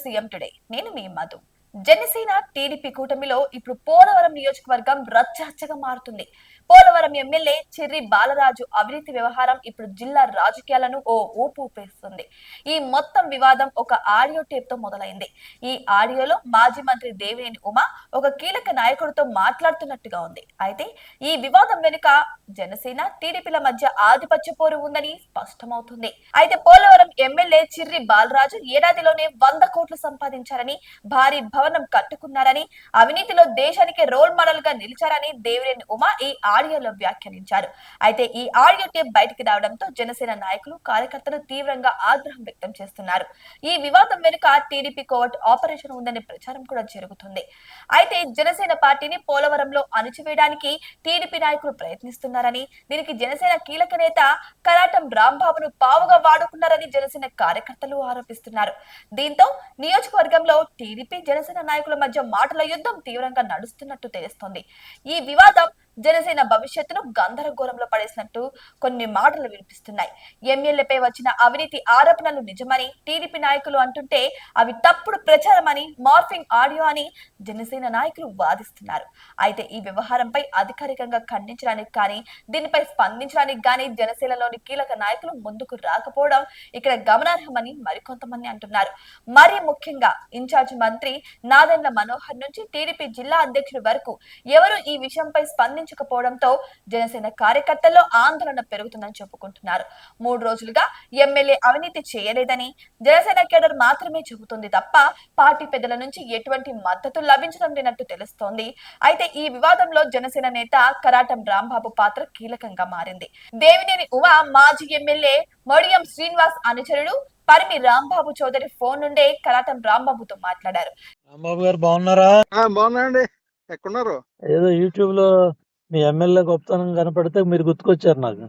CM today. నేను మీ Madhu. Janasena TDP కూటమిలో ఇప్పుడు పోలవరం నియోజకవర్గం రచ్చరచ్చగా మారుతుంది. పోలవరం ఎమ్మెల్యే చెర్రి బాలరాజు అవినీతి వ్యవహారం ఇప్పుడు జిల్లా రాజకీయాలను ఓ ఊపు ఊపేస్తుంది. ఈ మొత్తం వివాదం ఒక ఆడియో టేప్ తో మొదలైంది. ఈ ఆడియోలో మాజీ మంత్రి దేవినేని ఉమ ఒక కీలక నాయకుడితో మాట్లాడుతున్నట్టుగా ఉంది. అయితే ఈ వివాదం వెనుక జనసేన టీడీపీల మధ్య ఆధిపత్య పోరు ఉందని స్పష్టమవుతుంది. అయితే పోలవరం ఎమ్మెల్యే చిర్రి బాలరాజు ఏడాదిలోనే 100 కోట్లు సంపాదించారని, భారీ భవనం కట్టుకున్నారని, అవినీతిలో దేశానికి రోల్ మోడల్ గా నిలిచారని దేవినేని ఉమ ఈ ఆడియోలో వ్యాఖ్యానించారు. అయితే ఈ ఆడియో టేప్ బయటికి రావడంతో జనసేన నాయకులు, కార్యకర్తలు తీవ్రంగా ఆగ్రహం వ్యక్తం చేస్తున్నారు. ఈ వివాదం వెనుక టీడీపీ కోవర్ట్ ఆపరేషన్ ఉందనే ప్రచారం కూడా జరుగుతుంది. అయితే జనసేన పార్టీని పోలవరంలో అణచివేయడానికి టీడీపీ నాయకులు ప్రయత్నిస్తున్నారని, దీనికి జనసేన కీలక నేత కరాటం రాంబాబును పావుగా వాడుకున్నారని జనసేన కార్యకర్తలు ఆరోపిస్తున్నారు. దీంతో నియోజకవర్గంలో టీడీపీ, జనసేన నాయకుల మధ్య మాటల యుద్ధం తీవ్రంగా నడుస్తున్నట్టు తెలుస్తోంది. ఈ వివాదం జనసేన భవిష్యత్తును గందరగోళంలో పడేసినట్టు కొన్ని మాటలు వినిపిస్తున్నాయి. ఎమ్మెల్యేపై వచ్చిన అవినీతి ఆరోపణలు నిజమని టీడీపీ నాయకులు అంటుంటే అవి తప్పుడు ప్రచారమని, మార్ఫింగ్ ఆడియో అని జనసేన నాయకులు వాదిస్తున్నారు. అయితే ఈ వ్యవహారంపై అధికారికంగా ఖండించడానికి కానీ, దీనిపై స్పందించడానికి కానీ జనసేనలోని కీలక నాయకులు ముందుకు రాకపోవడం ఇక్కడ గమనార్హమని మరికొంతమంది అంటున్నారు. మరీ ముఖ్యంగా ఇన్ఛార్జ్ మంత్రి నాదెండ్ల మనోహర్ నుంచి టీడీపీ జిల్లా అధ్యక్షుడి వరకు ఎవరు ఈ విషయంపై స్పందించకపోవడంతో జనసేన కార్యకర్తల్లో ఆందోళన పెరుగుతుందని చెప్పుకుంటున్నారు. 3 రోజులుగా ఎమ్మెల్యే అవినీతి చేయలేదని జనసేన కేడర్ మాత్రమే చెబుతుంది తప్ప పార్టీ పెద్దల నుంచి ఎటువంటి మద్దతు లభించడం లేనట్టు తెలుస్తోంది. అయితే ఈ వివాదంలో జనసేన నేత కరాటం రాంబాబు పాత్ర కీలకంగా మారింది. దేవినేని ఉమ మాజీ ఎమ్మెల్యే మడియం శ్రీనివాస్ అనుచరుడు పరిమి రాంబాబు చౌదరి ఫోన్ నుండే కరాటం రాంబాబుతో మాట్లాడారు. రాంబాబు గారు బాగున్నారా? బాగున్నాండి. ఎక్కడున్నారు? ఏదో యూట్యూబ్ లో మీ ఎమ్మెల్యే గొప్పతనం కనపడితే మీరు గుర్తుకొచ్చారు నాకు.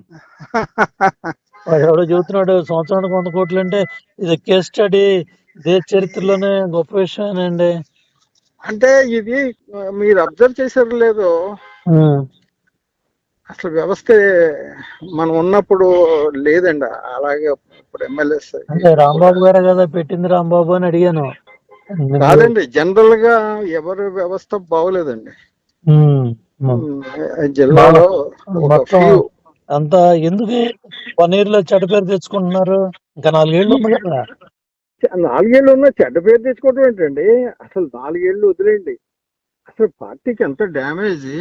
వాడు ఎవడో చెబుతున్నాడు సంవత్సరానికి 100 కోట్లు అంటే ఇది కేస్ స్టడీ, దేశ చరిత్రలోనే గొప్ప విషయమేనండి. అంటే ఇది మీరు అబ్జర్వ్ చేశారు లేదో, అసలు వ్యవస్థ మనం ఉన్నప్పుడు లేదండి. అలాగే ఇప్పుడు ఎమ్మెల్యేస్ రాంబాబు గారే కదా పెట్టింది, రాంబాబు అని అడిగాను. కాదండి, జనరల్ గా ఎవరి వ్యవస్థ బాగోలేదండి జిల్లాలో. అంతా ఎందుకు 1 year లో చెడ్డ పేరు తెచ్చుకుంటున్నారు? ఇంకా 4 ఏళ్ళు ఉంది కదా. 4 ఏళ్ళు ఉన్నా చెడ్డ పేరు తెచ్చుకోవడం ఏంటండి? అసలు 4 ఏళ్ళు వదిలేండి, అసలు పార్టీకి ఎంత డ్యామేజ్.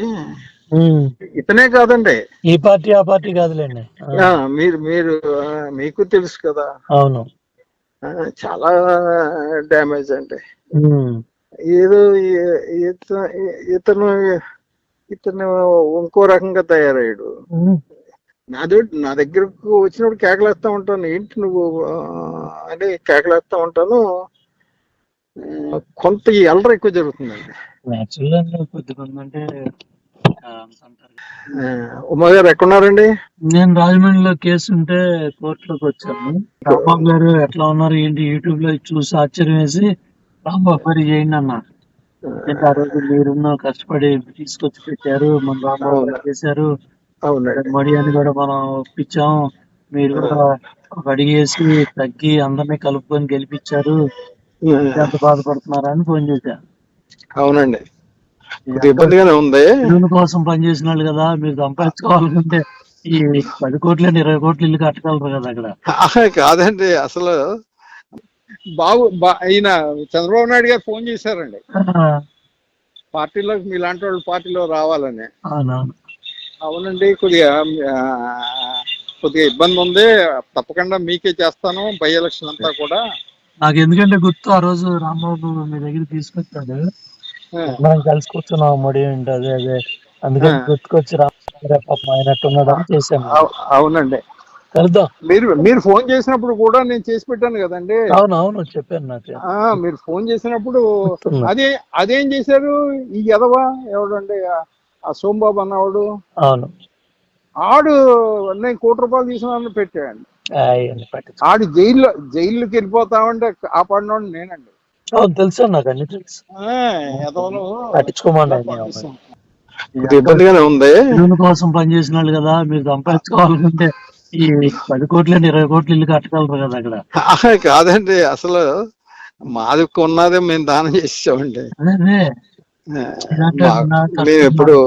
ఇతనే కాదండి, ఈ పార్టీ ఆ పార్టీ కాదులేండి. మీరు మీకు తెలుసు కదా. అవును, చాలా డ్యామేజ్ అండి. ఏదో ఇతను ఇంకో రకంగా తయారయ్యాడు. నా దగ్గరకు వచ్చినప్పుడు కేకలేస్తా ఉంటాను, ఏంటి నువ్వు అని కేకలేస్తా ఉంటాను. కొంత ఎల్లర ఎక్కువ జరుగుతుందండి. ఉమా గారు ఎక్కడున్నారండి? నేను రాజమండ్రిలో కేసు ఉంటే కోర్టులోకి వచ్చాను. రాంబాబు గారు ఎట్లా ఉన్నారు ఏంటి యూట్యూబ్ లో చూసి ఆశ్చర్యం వేసి రాంబాబు గారు చేయండి అన్నారు. ఆ రోజు మీరున్న కష్టపడి తీసుకొచ్చి పెట్టారు, మన రాంబాబు గారు చేశారు. మడి అని కూడా మనం ఒప్పించాం, మీరు కూడా ఒక అడిగేసి తగ్గి అందరినీ కలుపుకొని గెలిపించారు. ఎంత బాధపడుతున్నారా అని ఫోన్ చేశారు. అవునండి, ఇబ్బందిగానే ఉంది. ఇల్లు కోసం పనిచేసిన వాళ్ళు కదా, మీరు సంపాదించుకోవాలంటే ఈ 10 కోట్లు 20 కోట్లు ఇల్లు కట్టగలరు కదా అక్కడ. కాదండి, అసలు ఈయన చంద్రబాబు నాయుడు గారు ఫోన్ చేశారండి పార్టీలో, మీలాంటి వాళ్ళు పార్టీలో రావాలని. అవునండి, కొద్దిగా ఇబ్బంది ఉంది, తప్పకుండా మీకే చేస్తాను బై ఎలక్షన్ అంతా కూడా. నాకు ఎందుకంటే గుర్తు, ఆ రోజు రాంబాబు మీ దగ్గర తీసుకొచ్చాడు, మనం కలిసి కూర్చున్నాం మడి అంటే అదే అందుకని గుర్తుకొచ్చి రాంబాబు అయినట్టున్నాడు అని చేశాను. అవునండి, కలుద్దాం. మీరు ఫోన్ చేసినప్పుడు కూడా నేను చేసి పెట్టాను కదండి. అవునవును చెప్పాను నాకు. మీరు ఫోన్ చేసినప్పుడు అదేం చేశారు ఈ ఎదవా ఎవడండి, ఆ సోమబాబు అన్నవాడు. అవును, ఆడు నేను ₹1 తీసుకున్నాను పెట్టాడు. ఆడు జైల్లోకి వెళ్ళిపోతామంటే కాపాడినోడు నేనండి. అవును తెలుసు, నాకు అన్ని తెలుసు. పట్టించుకోమండి, ఇబ్బందిగానే ఉంది. ఇల్లు కోసం పనిచేసిన వాళ్ళు కదా, మీరు సంపాదించుకోవాలంటే ఈ 10 కోట్లు 20 కోట్లు ఇల్లు కట్టగలరు కదా అక్కడ. కాదండి, అసలు మాది ఉన్నదే మేము దానం చేసామండి. అదే అదే ఇలాంటి మేము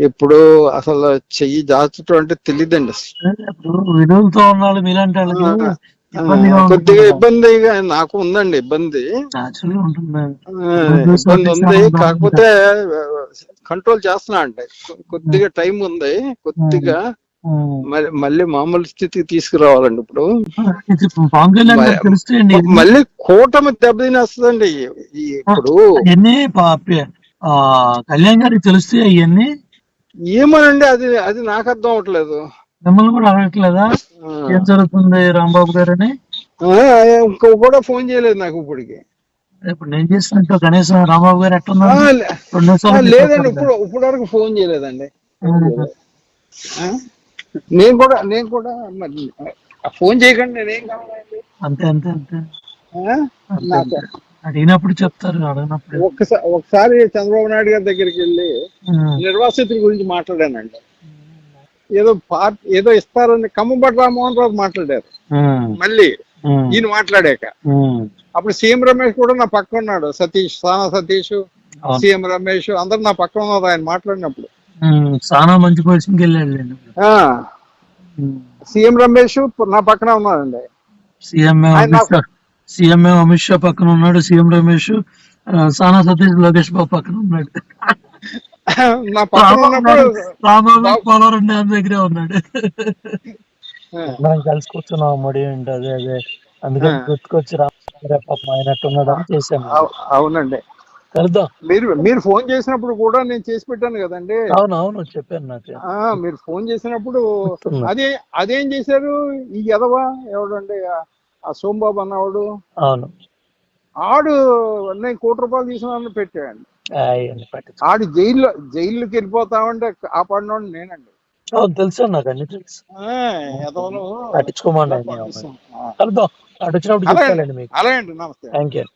ఎప్పుడు అసలు చెయ్యి దాచటం అంటే తెలియదండి. ఇప్పుడు విడుదలతో ఉన్న వాళ్ళు మీలాంటి వాళ్ళకి ఇబ్బందిగా కొద్దిగా ఇబ్బందిగా నాకు ఉందండి. ఇబ్బంది ఉంటుంది. ఇబ్బంది ఉంది, కాకపోతే కంట్రోల్ చేస్తున్నా అంటే కొద్దిగా టైం ఉంది. కొద్దిగా మళ్ళీ మామూలు స్థితికి తీసుకురావాలండి. ఇప్పుడు మళ్ళీ కూటమి దెబ్బతినేస్తుందండి. ఇప్పుడు కళ్యాణ్ గారికి తెలుస్తాయి అవన్నీ. ఏమోనండి, అది నాకు అర్థం అవట్లేదు. మిమ్మల్ని కూడా అడగట్లేదా ఏం జరుగుతుంది రాంబాబు గారు అని? ఇంకో కూడా ఫోన్ చేయలేదు నాకు ఇప్పటికి. ఇప్పుడు నేను చేసినట్టు కనీసం రాంబాబు గారు ఎట్టున్నారు? లేదండి, ఇప్పుడు వరకు ఫోన్ చేయలేదండి. నేను కూడా మరి ఫోన్ చేయకండి, నేనేం కావాలండి. అంతే అంతే అంతే అడిగినప్పుడు చెప్తారు, అడిగినప్పుడు. ఒకసారి చంద్రబాబు నాయుడు గారి దగ్గరికి వెళ్ళి నిర్వాసితుల గురించి మాట్లాడానండి. ఏదో ఇస్తారని కమ్మబట్టి రామ్మోహన్ రావు మాట్లాడారు. మళ్ళీ ఈయన మాట్లాడాక అప్పుడు సీఎం రమేష్ కూడా నా పక్కన ఉన్నాడు. సానా సతీష్, సీఎం రమేష్ అందరు నా పక్కన ఉన్నారు ఆయన మాట్లాడినప్పుడు. చాలా మంచి పొజిషన్కి వెళ్ళాడు. సీఎం రమేష్ నా పక్కన ఉన్నాడండి. సీఎం అమిత్ షా పక్కన ఉన్నాడు. సీఎం రమేష్, సానా సతీష్, లోకేష్ బాబు పక్కన ఉన్నాడు. నా పక్కన ఉన్నప్పుడు రాంబాబు పోలవరం డ్యామ్ దగ్గరే ఉన్నాడు. మనం కలిసి కూర్చున్నాం మడి అంటే అదే అదే అందుకని గుర్తుకొచ్చి రాంబాబు అయినట్టున్నాడు అని చేశాను. అవునండి, కలుద్దాం. మీరు ఫోన్ చేసినప్పుడు కూడా నేను చేసి పెట్టాను కదండి. అవునవును చెప్పాను నాకు. మీరు ఫోన్ చేసినప్పుడు అదేం చేశారు ఈ ఎదవా ఎవడండి ఆ సోమబాబు అన్నవాడు. అవును, ఆడు నేను ₹1,00,00,000 తీసుకున్నాను పెట్టాడు. ఆడు జైల్లోకి వెళ్ళిపోతామంటే కాపాడినోడు నేనండి. తెలుసు నాకు, అన్ని తెలుసు. పట్టించుకోమండి. కలుద్దాం, అటు వచ్చినప్పుడు చెప్తానండి మీకు. అలాగే, నమస్తే, థ్యాంక్ యూ.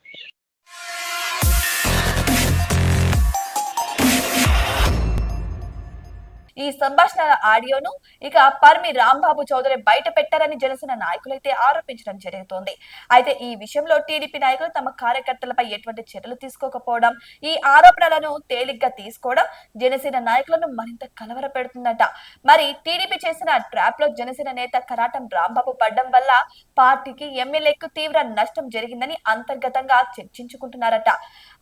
ఈ సంభాషణ ఆడియోను ఇక పర్మి రాంబాబు చౌదరి బయట పెట్టారని జనసేన నాయకులైతే ఆరోపించడం జరుగుతోంది. అయితే ఈ విషయంలో టీడీపీ నాయకులు తమ కార్యకర్తలపై ఎటువంటి చర్యలు తీసుకోకపోవడం, ఈ ఆరోపణలను తేలిగ్గా తీసుకోవడం జనసేన నాయకులను మరింత కలవర పెడుతుందట. మరి టీడీపీ చేసిన ట్రాప్ లో జనసేన నేత కరాటం రాంబాబు పడ్డం వల్ల పార్టీకి ఎమ్మెల్యేకు తీవ్ర నష్టం జరిగిందని అంతర్గతంగా చర్చించుకుంటున్నారట.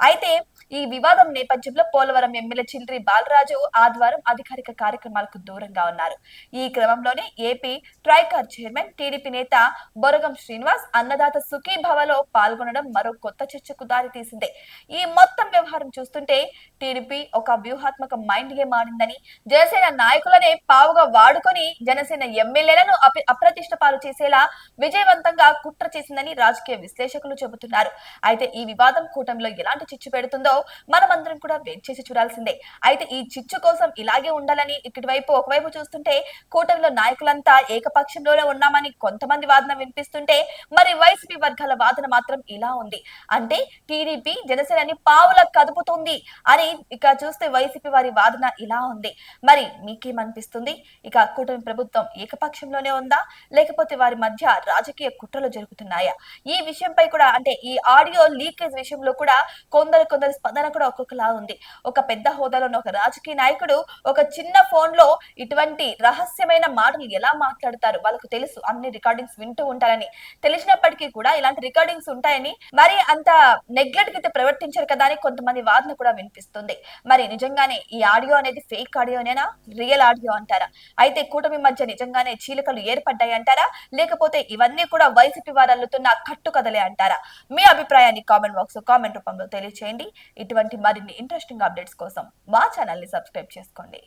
అయితే ఈ వివాదం నేపథ్యంలో పోలవరం ఎమ్మెల్యే చిల్రి బాలరాజు ఆదివారం అధికారిక కార్యక్రమాలకు దూరంగా ఉన్నారు. ఈ క్రమంలోనే ఏపీ ట్రైకార్ చైర్మన్ టీడీపీ నేత బొరగం శ్రీనివాస్ అన్నదాత సుఖీభవలో పాల్గొనడం మరో కొత్త చర్చకు దారి తీసింది. ఈ మొత్తం వ్యవహారం చూస్తుంటే టీడీపీ ఒక వ్యూహాత్మక మైండ్ గేమ్ ఆడిందని, జనసేన నాయకులనే పావుగా వాడుకొని జనసేన ఎమ్మెల్యేలను అప్రతిష్ట పాలు చేసేలా విజయవంతంగా కుట్ర చేసిందని రాజకీయ విశ్లేషకులు చెబుతున్నారు. అయితే ఈ వివాదం కూటమిలో ఎలాంటి చిచ్చు పెడుతుందో మనమందరం కూడా వెయిట్ చేసి చూడాల్సిందే. అయితే ఈ చిచ్చు కోసం ఇలాగే ఉండాలని ఒకవైపు చూస్తుంటే కూటమిలో నాయకులంతా ఏకపక్షంలోనే ఉన్నామని కొంతమంది వాదన వినిపిస్తుంటే, మరి వైసీపీ వర్గాల వాదన మాత్రం ఇలా ఉంది. అంటే టీడీపీ జనసేనని పావుల కదుపుతుంది అని ఇక చూస్తే వైసీపీ వారి వాదన ఇలా ఉంది. మరి మీకేమనిపిస్తుంది? ఇక కూటమి ప్రభుత్వం ఏకపక్షంలోనే ఉందా, లేకపోతే వారి మధ్య రాజకీయ కుట్రలు జరుగుతున్నాయా? ఈ విషయంపై కూడా అంటే ఈ ఆడియో లీకేజ్ విషయంలో కూడా కొందరు స్పందన కూడా ఒక్కొక్కలా ఉంది. ఒక పెద్ద హోదాలో ఒక రాజకీయ నాయకుడు ఒక చిన్న ఫోన్ లో ఇటువంటి రహస్యమైన మాటలు ఎలా మాట్లాడతారు? వాళ్ళకు తెలుసు అన్ని రికార్డింగ్స్ వింటూ ఉంటారని, తెలిసినప్పటికీ కూడా ఇలాంటి రికార్డింగ్స్ ఉంటాయని మరి అంత నెగ్లెక్ట్ అయితే ప్రవర్తించారు కదా అని కొంతమంది వాదన కూడా వినిపిస్తుంది. మరి నిజంగానే ఈ ఆడియో అనేది ఫేక్ ఆడియోనేనా, రియల్ ఆడియో అంటారా? అయితే కూటమి మధ్య నిజంగానే చీలికలు ఏర్పడ్డాయి అంటారా, లేకపోతే ఇవన్నీ కూడా వైసీపీ వారు అల్లుతున్న కట్టుకథలే అంటారా? మీ అభిప్రాయాన్ని కామెంట్ బాక్స్ కామెంట్ రూపంలో తెలియచేయండి. ఇటువంటి మరిన్ని ఇంట్రెస్టింగ్ అప్డేట్స్ కోసం మా ఛానల్ ని సబ్స్క్రైబ్ చేసుకోండి.